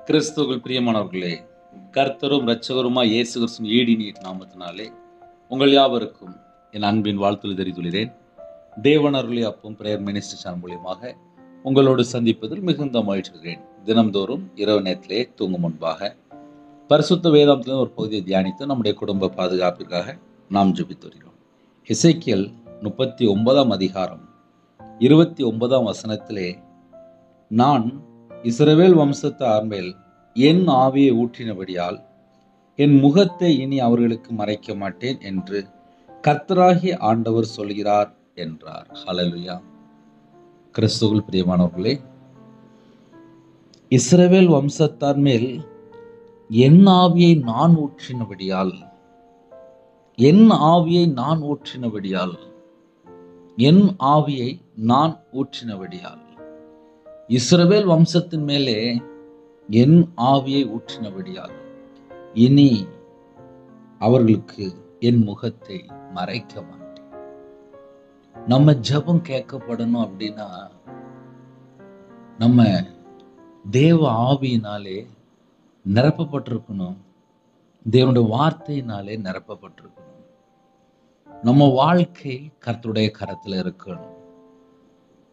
கிறிஸ்துவுக்குள் பிரியமானவர்களே, கர்த்தரும் இரட்சகருமாய் இயேசு கிறிஸ்துவின் ஈடினிய நாமத்தினாலே உங்கள் யாவருக்கும் என் அன்பின் வாழ்த்துக்களை தெரிவித்துள்ளேன். தேவன் அருளிய அப்பம் பிரேயர் மினிஸ்ட்ரி சேனல் மூலியமாக உங்களோடு சந்திப்பதில் மிகுந்த மகிழ்ச்சிகிறேன். தினம்தோறும் இரவு நேரத்திலே தூங்கும் முன்பாக பரிசுத்த வேதாந்தத்தின் ஒரு பகுதியை தியானித்து நம்முடைய குடும்ப பாதுகாப்பிற்காக நாம் ஜெபித்து வருகிறோம். எசேக்கியேல் 39 அதிகாரம் 29 வசனத்திலே, நான் இஸ்ரவேல் வம்சத்தார் மேல் என் ஆவியை ஊற்றினபடியால் என் முகத்தை இனி அவர்களுக்கு மறைக்க மாட்டேன் என்று கர்த்தராகிய ஆண்டவர் சொல்கிறார் என்றார். ஹல்லேலூயா. கிறிஸ்துவுக்குள் பிரியமானவர்களே, இஸ்ரவேல் வம்சத்தார் மேல் என் ஆவியை நான் ஊற்றினபடியால் என் ஆவியை நான் ஊற்றினபடியால் என் ஆவியை நான் ஊற்றினபடியால் இஸ்ரவேல் வம்சத்தின் மேலே என் ஆவியை ஊற்றினபடியால் இனி அவர்களுக்கு என் முகத்தை மறைக்க மாட்டேன். நம்ம ஜெபம் கேட்கப்படணும் அப்படின்னா நம்ம தேவ ஆவியினாலே நிரப்பப்பட்டிருக்கணும். தேவனுடைய வார்த்தையினாலே நிரப்பப்பட்டிருக்கணும். நம்ம வாழ்க்கை கர்த்தருடைய கரத்துல இருக்கணும்.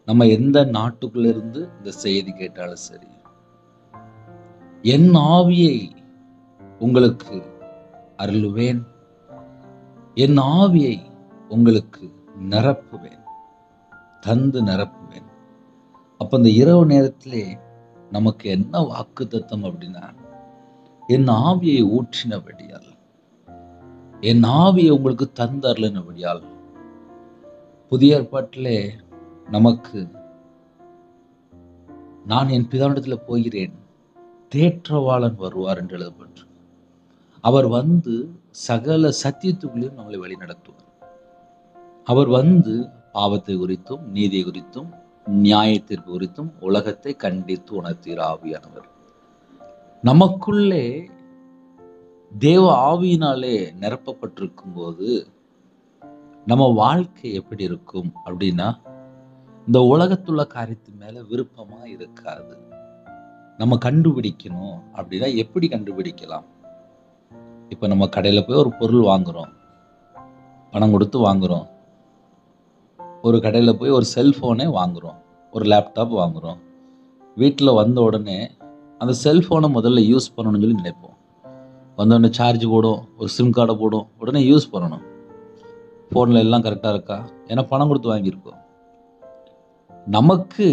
நம்ம எந்த நாட்டுக்குள்ள இருந்து இந்த செய்தி கேட்டாலும் சரி, என் ஆவியை உங்களுக்கு அருளுவேன், என் ஆவியை உங்களுக்கு நிரப்புவேன், தந்து நிரப்புவேன். அப்ப இந்த இரவு நேரத்திலே நமக்கு என்ன வாக்குத்தத்தம் அப்படின்னா, என் ஆவியை ஊற்றினபடியால், என் ஆவியை உங்களுக்கு தந்தருளினபடியால். புதிய ஏற்பாட்டிலே நமக்கு நான் என் பிதாவிடத்தில் போகிறேன், தேற்றவாளன் வருவார் என்று எழுதப்பட்டு, அவர் வந்து சகல சத்தியத்துக்குள்ளேயும் நம்மளை வழி நடத்துவார். அவர் வந்து பாவத்தை குறித்தும் நீதியை குறித்தும் நியாயத்திற்கு குறித்தும் உலகத்தை கண்டித்து உணர்த்துகிற ஆவியானவர். நமக்குள்ளே தேவ ஆவியினாலே நிரப்பப்பட்டிருக்கும் போது நம்ம வாழ்க்கை எப்படி இருக்கும் அப்படின்னா, இந்த உலகத்துள்ள காரியத்து மேல விருப்பமா இருக்காது. நம்ம கண்டுபிடிக்கணும் அப்படின்னா எப்படி கண்டுபிடிக்கலாம்? இப்ப நம்ம கடையில போய் ஒரு பொருள் வாங்குறோம், பணம் கொடுத்து வாங்குறோம். ஒரு கடையில போய் ஒரு செல்போனே வாங்குறோம், ஒரு லேப்டாப் வாங்குறோம். வீட்டில் வந்த உடனே அந்த செல்போனை முதல்ல யூஸ் பண்ணணும்னு சொல்லி நினைப்போம். வந்த உடனே சார்ஜ் போடும், ஒரு சிம் கார்டை போடும், உடனே யூஸ் பண்ணணும். ஃபோனில் எல்லாம் கரெக்டாக இருக்கா? ஏன்னா பணம் கொடுத்து வாங்கியிருக்கோம். நமக்கு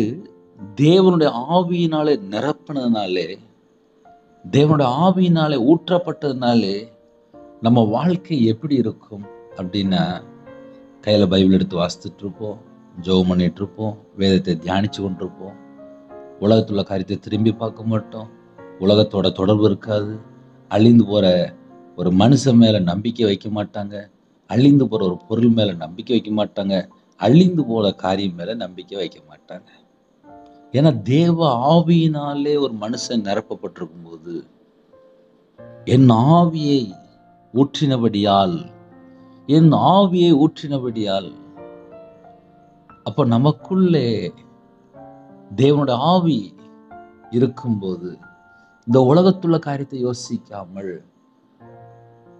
தேவனுடைய ஆவியினாலே நிரப்பினதுனாலே, தேவனுடைய ஆவியினாலே ஊற்றப்பட்டதுனாலே நம்ம வாழ்க்கை எப்படி இருக்கும் அப்படின்னா, கையில் பைபிள் எடுத்து வாசித்துட்டு இருப்போம், ஜெபம் பண்ணிட்டு இருப்போம், வேதத்தை தியானித்து கொண்டிருப்போம். உலகத்துள்ள காரியத்தை திரும்பி பார்க்க மாட்டோம். உலகத்தோட தொடர்பு இருக்காது. அழிந்து போகிற ஒரு மனுஷன் மேலே நம்பிக்கை வைக்க மாட்டாங்க. அழிந்து போகிற ஒரு பொருள் மேலே நம்பிக்கை வைக்க மாட்டாங்க. அழிந்து போகிற காரியம் மேலே நம்பிக்கை வைக்க மாட்டாங்க. ஏன்னா தேவ ஆவியினாலே ஒரு மனுஷன் நிரப்பப்பட்டிருக்கும் போது, என் ஆவியை ஊற்றினபடியால் என் ஆவியை ஊற்றினபடியால், அப்ப நமக்குள்ளே தேவனுடைய ஆவி இருக்கும்போது இந்த உலகத்துள்ள காரியத்தை யோசிக்காமல்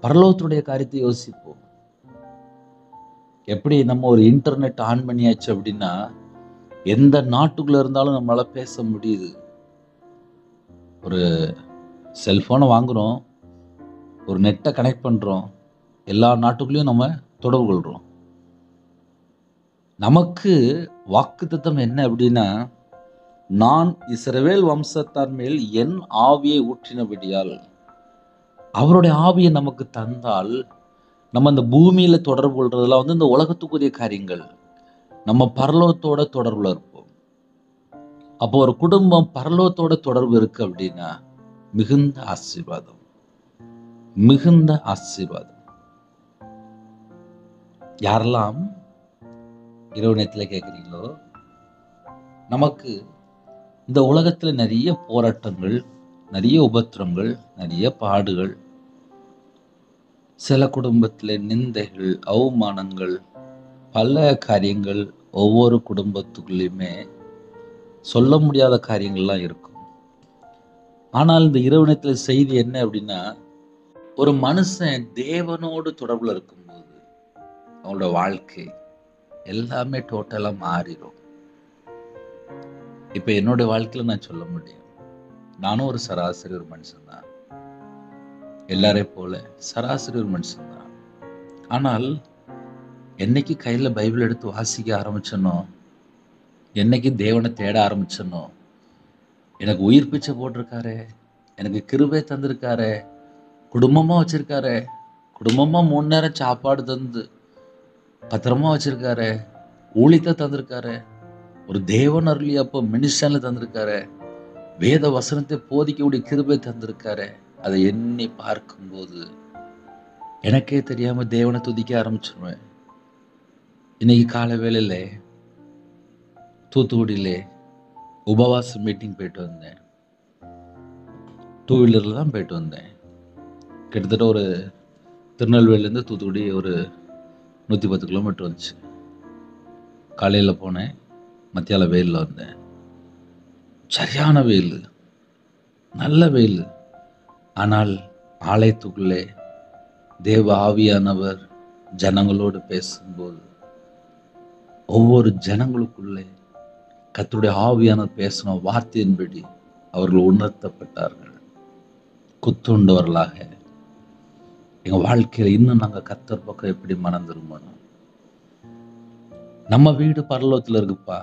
பரலோகத்துடைய காரியத்தை யோசிப்போம். எப்படி நம்ம ஒரு இன்டர்நெட் ஆன் பண்ணியாச்சு அப்படின்னா எந்த நாட்டுக்குள்ள இருந்தாலும் நம்மளால பேச முடியுது. ஒரு செல்போனை வாங்குறோம், ஒரு நெட்டை கனெக்ட் பண்றோம், எல்லா நாட்டுக்குள்ளேயும் நம்ம தொடர்பு கொள்றோம். நமக்கு வாக்குத்தத்தம் என்ன அப்படின்னா, நான் இஸ்ரவேல் வம்சத்தார் மேல் என் ஆவியை ஊற்றினபடியால், அவருடைய ஆவியை நமக்கு தந்தால் நம்ம இந்த பூமியில தொடர்பு கொள்றதெல்லாம் வந்து இந்த உலகத்துக்குரிய காரியங்கள். நம்ம பரலோகத்தோட தொடர்புல இருப்போம். அப்போ ஒரு குடும்பம் பரலோகத்தோட தொடர்பு இருக்கு அப்படின்னா மிகுந்த ஆசீர்வாதம், மிகுந்த ஆசீர்வாதம். யாரெல்லாம் இரவு நேரத்துல கேட்குறீங்களோ, நமக்கு இந்த உலகத்துல நிறைய போராட்டங்கள், நிறைய உபத்திரங்கள், நிறைய பாடுகள், சில குடும்பத்துல நிந்தைகள், அவமானங்கள், பல காரியங்கள் ஒவ்வொரு குடும்பத்துக்குள்ளேயுமே சொல்ல முடியாத காரியங்கள்லாம் இருக்கும். ஆனால் இந்த இரவு நேரத்தில் செய்தி என்ன அப்படின்னா, ஒரு மனுஷன் தேவனோடு தொடர்புல இருக்கும்போது அவனோட வாழ்க்கை எல்லாமே டோட்டலா மாறிடும். இப்ப என்னோட வாழ்க்கையில நான் சொல்ல முடியும், நானும் ஒரு சராசரி ஒரு மனுஷன் தான். எல்லாரையும் போல சராசரி ஒரு மனுஷன் தான். ஆனால் என்னைக்கு கையில பைபிள் எடுத்து வாசிக்க ஆரம்பிச்சனோ, என்னைக்கு தேவனை தேட ஆரம்பிச்சனோ, எனக்கு உயிர் பிச்சை போட்டிருக்காரு, எனக்கு கிருபை தந்திருக்காரு, குடும்பமா வச்சிருக்காரு, குடும்பமா 3 நேரம் சாப்பாடு தந்து பத்திரமா வச்சிருக்காரு, ஊழியத்தை தந்திருக்காரு, ஒரு தேவன் அருளிய அப்போ மினிஸ்டர்ல தந்திருக்காரு, வேத வசனத்தை போதிக்கக்கூடிய கிருபை தந்திருக்காரு. அதை எண்ணி பார்க்கும்போது எனக்கே தெரியாம தேவனை துதிக்க ஆரம்பிச்சிருவேன். இன்னைக்கு காலை வேளையில தூத்துக்குடியிலே உபவாச மீட்டிங் போயிட்டு வந்தேன். 2 வீலர்ல தான் போயிட்டு வந்தேன். கிட்டத்தட்ட ஒரு திருநெல்வேலியிலேருந்து தூத்துக்குடி ஒரு 110 கிலோமீட்டர் வந்துச்சு. காலையில் போனேன், மத்தியால வெயிலில் வந்தேன். சரியான வெயில், நல்ல வெயில். ஆனால் ஆலயத்துக்குள்ளே தேவ ஆவியானவர் ஜனங்களோடு பேசும்போது ஒவ்வொரு ஜனங்களுக்குள்ளே கர்த்தருடைய ஆவியானவர் பேசின வார்த்தையின்படி அவர்கள் உணர்த்தப்பட்டார்கள். குத்துண்டவர்களாக எங்க வாழ்க்கையில இன்னும் நாங்க கர்த்தர் பக்கம் எப்படி மனம் திரும்பணும். நம்ம வீடு பரலோகத்துல இருக்குப்பா,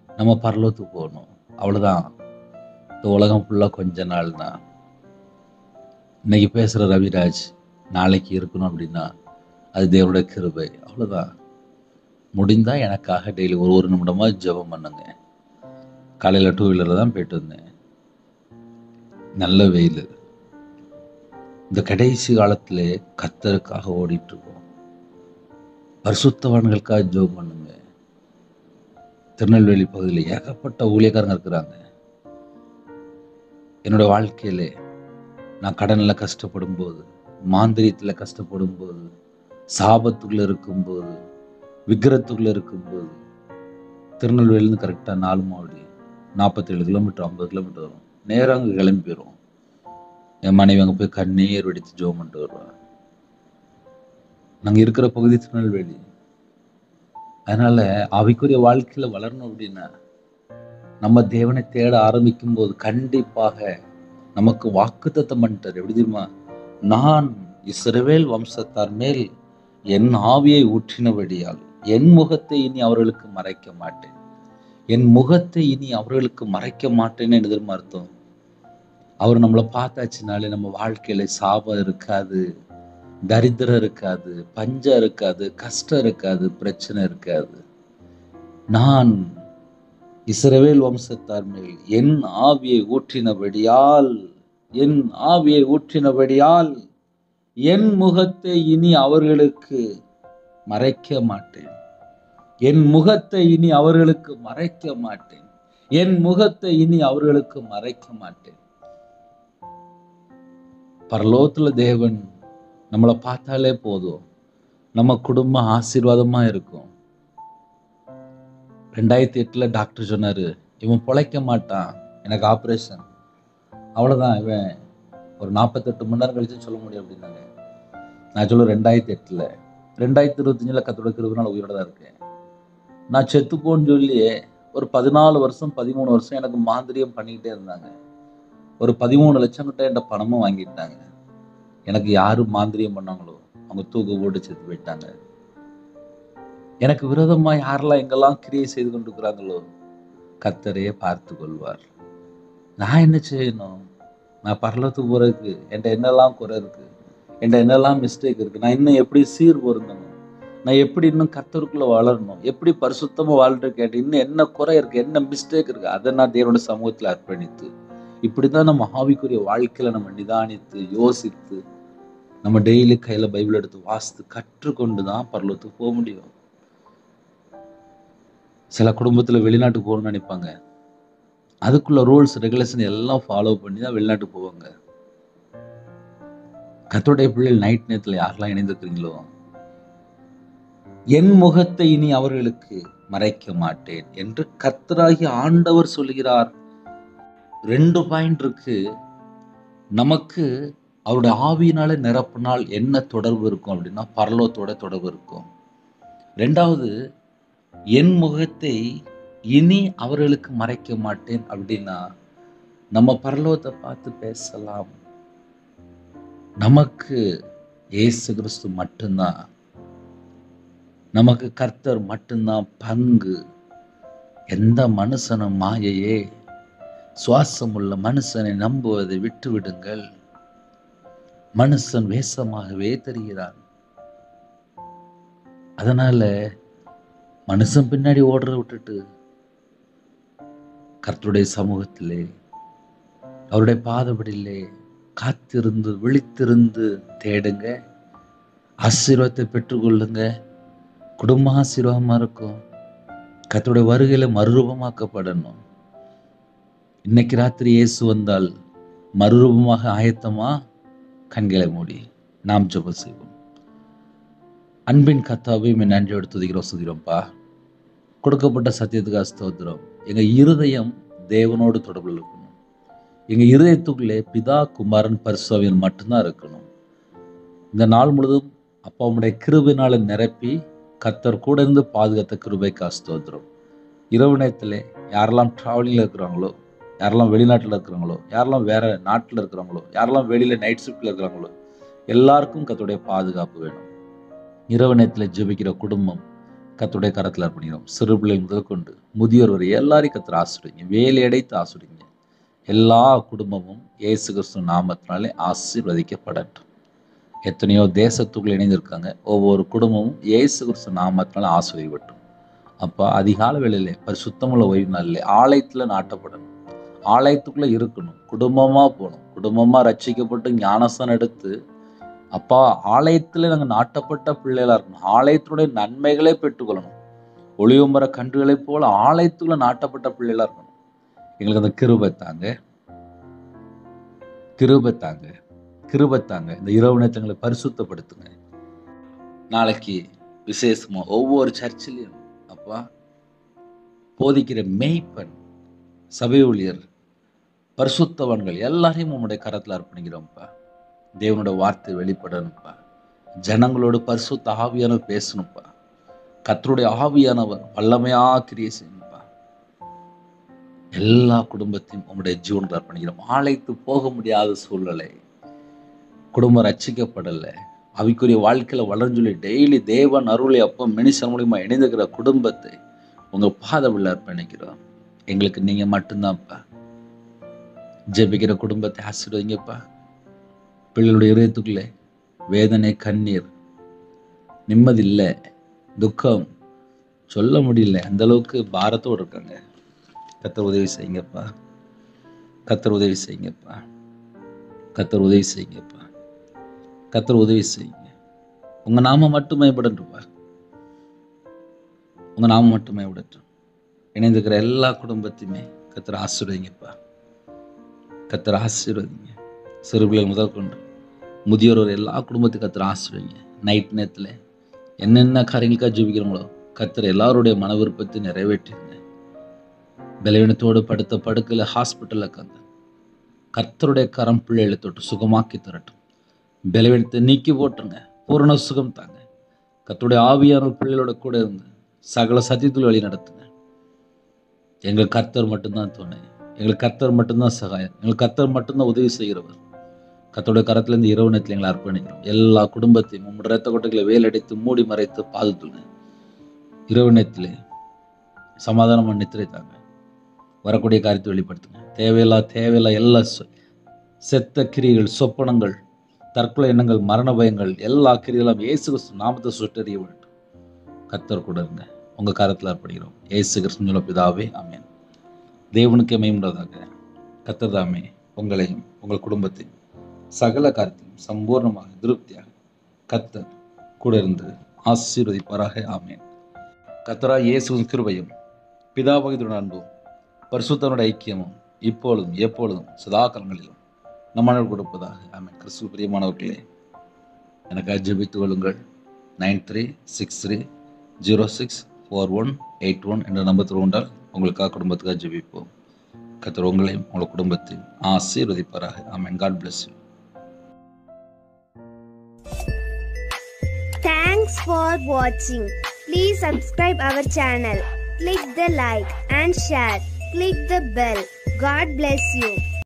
நம்ம பரலோகத்துக்கு போகணும், அவ்வளவுதான். இந்த உலகம் ஃபுல்லா கொஞ்ச நாள் தான். இன்னைக்கு பேசுற ரவிராஜ் நாளைக்கு இருக்கணும் அப்படின்னா அது தேவனுடைய கிருபை, அவ்வளவுதான். முடிந்தா எனக்காக டெய்லி ஒரு நிமிடமா ஜெபம் பண்ணுங்க. காலையில 2 வீலர்ல தான் போயிட்டு வந்தேன். நல்ல வெயில். இந்த கடைசி காலத்திலே கர்த்தருக்காக ஓடிட்டு இருக்கோம். பரிசுத்தவான்களுக்காக ஜெபம் பண்ணுங்க. திருநெல்வேலி பகுதியில் ஏகப்பட்ட ஊழியக்காரங்க இருக்கிறாங்க. என்னோட வாழ்க்கையிலே நான் கடனில் கஷ்டப்படும் போது, மாந்திரியத்தில் கஷ்டப்படும் போது, சாபத்துக்குள்ள இருக்கும்போது, விக்கிரத்துக்குள்ள இருக்கும்போது, திருநெல்வேலியிருந்து கரெக்டாக 4 மாவடி 47 கிலோமீட்டர் 50 கிலோமீட்டர் வரும். நேராக அங்கே கிளம்பி போயிடும். என் மனைவி அங்கே போய் கண்ணீர் வெடித்து ஜெபம் பண்ணிட்டு வருவான். நாங்கள் இருக்கிற பகுதி திருநெல்வேலி. அதனால ஆவிக்குரிய வாழ்க்கையில வளரணும் அப்படின்னா நம்ம தேவனை தேட ஆரம்பிக்கும் போது கண்டிப்பாக நமக்கு வாக்குத்தத்தம் பண்ணிட்டார். எப்படி தெரியுமா? நான் இஸ்ரவேல் வம்சத்தார் மேல் என் ஆவியை ஊற்றினபடியால் என் முகத்தை இனி அவர்களுக்கு மறைக்க மாட்டேன். என் முகத்தை இனி அவர்களுக்கு மறைக்க மாட்டேன்னு என்ன தெரியுமா அர்த்தம்? அவர் நம்மளை பார்த்தாச்சுனாலே நம்ம வாழ்க்கையில சாபம் இருக்காது, தரித்திரம் இருக்காது, பஞ்சம் இருக்காது, கஷ்டம் இருக்காது, பிரச்சனை இருக்காது. நான் இஸ்ரவேல் வம்சத்தார் மேல் என் ஆவியை ஊற்றினபடியால் என் முகத்தை இனி அவர்களுக்கு மறைக்க மாட்டேன். என் முகத்தை இனி அவர்களுக்கு மறைக்க மாட்டேன். என் முகத்தை இனி அவர்களுக்கு மறைக்க மாட்டேன். பரலோகத்துல தேவன் நம்மளை பார்த்தாலே போதும், நம்ம குடும்பம் ஆசீர்வாதமா இருக்கும். 2008 டாக்டர் சொன்னாரு, இவன் பொழைக்க மாட்டான், எனக்கு ஆப்ரேஷன், அவ்வளவுதான், இவன் ஒரு 48 மணி நேரம் கழிச்சு சொல்ல முடியும் அப்படின்னாங்க. நான் சொல்ல 2008 2025 கர்த்தருடைய கிருபையினால உயிரோட தான் இருக்கேன். நான் செத்துப்போன்னு சொல்லி ஒரு 14 வருஷம் 13 வருஷம் எனக்கு மாந்திரியம் பண்ணிக்கிட்டே இருந்தாங்க. ஒரு 13 லட்சம் கிட்ட என்கிட்ட பணமும் வாங்கிட்டாங்க. எனக்கு யாரு மாந்திரியம் பண்ணாங்களோ அவங்க தூக்கு போட்டு செத்து போயிட்டாங்க. எனக்கு விரோதமா யாரெல்லாம் எங்கெல்லாம் கிரியை செய்து கொண்டிருக்கிறாங்களோ கர்த்தரே பார்த்து கொள்வார். நான் என்ன செய்யணும்? நான் பரலோகத்துக்கு போறதுக்கு என்கிட்ட என்னெல்லாம் குறை இருக்கு, என்கிட்ட என்னெல்லாம் மிஸ்டேக் இருக்கு, நான் இன்னும் எப்படி சீர் பொருந்தணும், நான் எப்படி இன்னும் கர்த்தருக்குள்ள வளரணும், எப்படி பரிசுத்தமா வாழ்றேன் கேட்டு இன்னும் என்ன குறை இருக்கு, என்ன மிஸ்டேக் இருக்கு, அதை நான் தேவனுடைய சமூகத்தில் அர்ப்பணித்து இப்படிதான் நம்ம ஆவிக்குரிய வாழ்க்கையில நம்ம நிதானித்து யோசித்து நம்ம டெய்லி கையில பைபிள் எடுத்து வாசித்து கற்றுக்கொண்டுதான் பரலோகத்துக்கு போக முடியும். சில குடும்பத்துல வெளிநாட்டுக்கு போகணும்னு நினைப்பாங்க. அதுக்குள்ள ரூல்ஸ் ரெகுலேஷன் எல்லாம் ஃபாலோ பண்ணி தான் வெளிநாட்டுக்கு போவாங்க. கர்த்தருடைய பிள்ளைகள் நைட் நேரத்துல யாரெல்லாம் இணைந்திருக்கிறீங்களோ, என் முகத்தை இனி அவர்களுக்கு மறைக்க மாட்டேன் என்று கர்த்தராகிய ஆண்டவர் சொல்கிறார். 2 பாயிண்ட் இருக்கு. நமக்கு அவருடைய ஆவியினால நிரப்பினால் என்ன தொடர்பு இருக்கும் அப்படின்னா, பரலோகத்தோட தொடர்பு இருக்கும். 2வது, என் முகத்தை இனி அவர்களுக்கு மறைக்க மாட்டேன் அப்படின்னா, நம்ம பரலோகத்தை பார்த்து பேசலாம். நமக்கு இயேசு கிறிஸ்து மட்டும்தான், நமக்கு கர்த்தர் மட்டும்தான் பங்கு. எந்த மனுஷனும் மாயையே, சுவாசமுள்ள மனுஷனை நம்புவதை விட்டு விடுங்கள். மனுஷன் வேஷமாகவே தெரிகிறான். அதனால மனுஷன் பின்னாடி ஓடுறத விட்டுட்டு கர்த்தருடைய சமூகத்திலே, அவருடைய பாதபடியிலே காத்திருந்து விழித்திருந்து தேடுங்க. ஆசீர்வாதத்தை பெற்றுக்கொள்ளுங்க. குடும்ப ஆசீர்வாதமா இருக்கும். கர்த்தருடைய வருகையில மறுரூபமாக்கப்படணும். இன்னைக்கு ராத்திரி இயேசு வந்தால் மறுரூபமாக ஆயத்தமா? கண்களை மூடி நாம் ஜெபம் செய்வோம். அன்பின் கர்த்தாவே, நன்றியோடு துதிக்கிறோம், சுதிக்கிறோம்ப்பா. கொடுக்கப்பட்ட சத்தியத்துக்காக ஸ்தோத்திரம். எங்க இருதயம் தேவனோடு தொடர்பில் இருக்கணும். எங்க இருதயத்துக்குள்ளே பிதா, குமாரன், பரிசுத்தவாவியர் மட்டும்தான் இருக்கணும். இந்த நாள் முழுதும் அப்பா உம்முடைய கிருபையினால நிரப்பி கர்த்தர் கூட இருந்து பாதுகாத்த கிருபைக்காக ஸ்தோத்திரம். இரவு நேரத்தில் யாரெல்லாம் ட்ராவலிங்கில் இருக்கிறாங்களோ, யாரெல்லாம் வெளிநாட்டில் இருக்கிறாங்களோ, யாரெல்லாம் வேற நாட்டில் இருக்கிறாங்களோ, யாரெல்லாம் வெளியில் நைட் ஷிஃப்டில் இருக்கிறாங்களோ, எல்லாருக்கும் கர்த்தருடைய பாதுகாப்பு வேணும். இரவு நேரத்தில் ஜெபிக்கிற குடும்பம் கர்த்தருடைய கரத்தில் அர்ப்பணிக்கிறோம். சிறு பிள்ளைகள் முதல் கொண்டு முதியோர் வரை எல்லாரையும் கர்த்தர் ஆசீர்வதிங்க. வேலை அடைத்து ஆசீர்வதிங்க. எல்லா குடும்பமும் இயேசு கிறிஸ்து நாமத்தினாலே ஆசீர்வதிக்கப்படட்டும். எத்தனையோ தேசத்துக்குள்ள இணைந்திருக்காங்க. ஒவ்வொரு குடும்பமும் இயேசு கிறிஸ்து நாமத்தினால ஆசீர்வதிக்கப்பட்டும். அப்போ அதிகால வேளையிலே பரிசுத்தமுள்ள ஓய்வு நாளிலே ஆலயத்தில் நாட்டப்படணும். ஆலயத்துக்குள்ளே இருக்கணும். குடும்பமாக போகணும். குடும்பமாக ரட்சிக்கப்பட்டு ஞானஸ்தானம் எடுத்து அப்பா ஆலயத்தில் நாங்கள் நாட்டப்பட்ட பிள்ளைகளாக இருக்கணும். ஆலயத்தினுடைய நன்மைகளே பெற்றுக்கொள்ளணும். ஒளிவுமர கன்றுகளைப் போல ஆலயத்துக்குள்ள நாட்டப்பட்ட பிள்ளைகளாக இருக்கணும். எங்களுக்கு அந்த கிருபை தாங்க, கிருபை தாங்க, கிருபை தாங்க. இந்த இரவு நேரங்களை பரிசுத்தப்படுத்துங்க. நாளைக்கு விசேஷமா ஒவ்வொரு சர்ச்சிலையும் அப்பா போதிக்கிற மேய்ப்பன், சபை ஊழியர், பரிசுத்தவான்கள் எல்லாரையும் உம்முடைய கரத்தில் அர்ப்பணிக்கிறோம்ப்பா. தேவனோட வார்த்தை வெளிப்படணும்ப்பா. ஜனங்களோடு பரிசுத்த ஆவியானவர் பேசணும்ப்பா. கர்த்தருடைய ஆவியானவர் வல்லமையா கிரியை செய்யணும்ப்பா. எல்லா குடும்பத்தையும் உம்முடைய ஜீவனுக்கு அர்ப்பணிக்கிறோம். ஆலயத்து போக முடியாத சூழ்நிலை, குடும்பம் ரட்சிக்கப்படலை, அவைக்குரிய வாழ்க்கையில வளர்ந்துள்ளி டெய்லி தேவன் அருளை அப்போ மினிசன் மூலியமா இணைந்துக்கிற குடும்பத்தை உங்க பாதவில் அர்ப்பணிக்கிறோம். எங்களுக்கு நீங்க மட்டும்தான்ப்பா. ஜெபிக்கிற குடும்பத்தை ஆசீர்வதிங்கப்பா. பிள்ளைகளுடைய இதயத்துக்குள்ளே வேதனை, கண்ணீர், நிம்மதி இல்லை, துக்கம் சொல்ல முடியல, அந்த அளவுக்கு பாரத்தோடு இருக்காங்க. கர்த்தர் உதவி செய்யுங்கப்பா. கர்த்தர் உதவி செய்யுங்கப்பா. கர்த்தர் உதவி செய்யுங்கப்பா. கர்த்தர் உதவி செய்யுங்க. உங்க நாம மட்டும் மேம்படட்டும்ப்பா. உங்க நாம மட்டும் மேம்படட்டும். இணைந்துக்கிற எல்லா குடும்பத்தையுமே கர்த்தர் ஆசீர்வதிங்கப்பா. கர்த்தர் ஆசீர்வதிங்க. சிறு பிள்ளைகள் முதல் கொண்டு முதியோர் எல்லா குடும்பத்தையும் கர்த்தர் ஆசீர்வதிங்க. நைட் நேரத்தில் என்னென்ன காரியங்களுக்காக ஜெபிக்கிறோங்களோ கர்த்தர் எல்லாருடைய மன விருப்பத்தை நிறைவேற்றிருங்க. பலவீனத்தோடு படுத்த படுக்கையில் ஹாஸ்பிட்டலில் இருக்காங்க. கர்த்தருடைய கரம் பிள்ளைகளை தொட்டு சுகமாக்கி தரட்டும். பலவீனத்தை நீக்கி போட்டுருங்க. பூரண சுகம் தாங்க. கர்த்தருடைய ஆவியான பிள்ளைகளோட கூட இருந்து சகல சத்தியத்தில் வழி நடத்துங்க. எங்கள் கர்த்தர் மட்டும்தான் துணை. எங்களுக்கு கர்த்தர் மட்டும்தான் சகாயம். எங்களுக்கு கர்த்தர் மட்டும்தான் உதவி செய்கிறவர். கர்த்தருடைய கரத்திலிருந்து இரவு நேரத்தில் எங்களை அர்ப்பணிக்கிறோம். எல்லா குடும்பத்தையும் உங்களுடைய இரத்த கொட்டைகளை வேலடித்து மூடி மறைத்து பாதுகாத்துங்க. இரவு நேரத்திலே சமாதானமாக நித்திரை தாங்க. வரக்கூடிய காரியத்தை வெளிப்படுத்துங்க. தேவையில்லா எல்லா செத்த கிரிகள், சொப்பனங்கள், தற்கொலை எண்ணங்கள், மரண பயங்கள், எல்லா கிரிகளும் இயேசு கிறிஸ்து நாமத்தை சுட்டறிய வேண்டும். கர்த்தர் கூட இருங்க. உங்கள் காரத்தில் அர்ப்பணிக்கிறோம். இயேசு கிறிஸ்து பிதாவே, ஆமென். தேவனுக்கு மகிமையுண்டாவதாக. கர்த்தர் தாமே உங்களையும் உங்கள் குடும்பத்தையும் சகல காரியத்தையும் சம்பூர்ணமாக திருப்தியாக கர்த்தர் கூட இருந்து ஆசீர்வதிப்பாராக. ஆமென். கர்த்தராகிய இயேசுவின் கிருபையும் பிதாவாகிய அன்பும் பரிசுத்தனுடைய ஐக்கியமும் இப்பொழுதும் எப்பொழுதும் சதா காலங்களிலும் நம்மால் கொடுப்பதாக. ஆமென். கிறிஸ்துவ பிரியமானவர்களே, எனக்காக ஜெபித்துக் கொள்ளுங்கள். 9363064181 என்ற நம்பர் கொண்டால் உங்களுக்காக குடும்பத்துக்காக ஜெபிப்போம். கர்த்தர் உங்களையும் உங்கள் குடும்பத்தையும் ஆசீர்வதிப்பாராக. ஆமென். God bless you. Thanks for watching. Please subscribe our channel. Click the like and share. Click the bell. God bless you.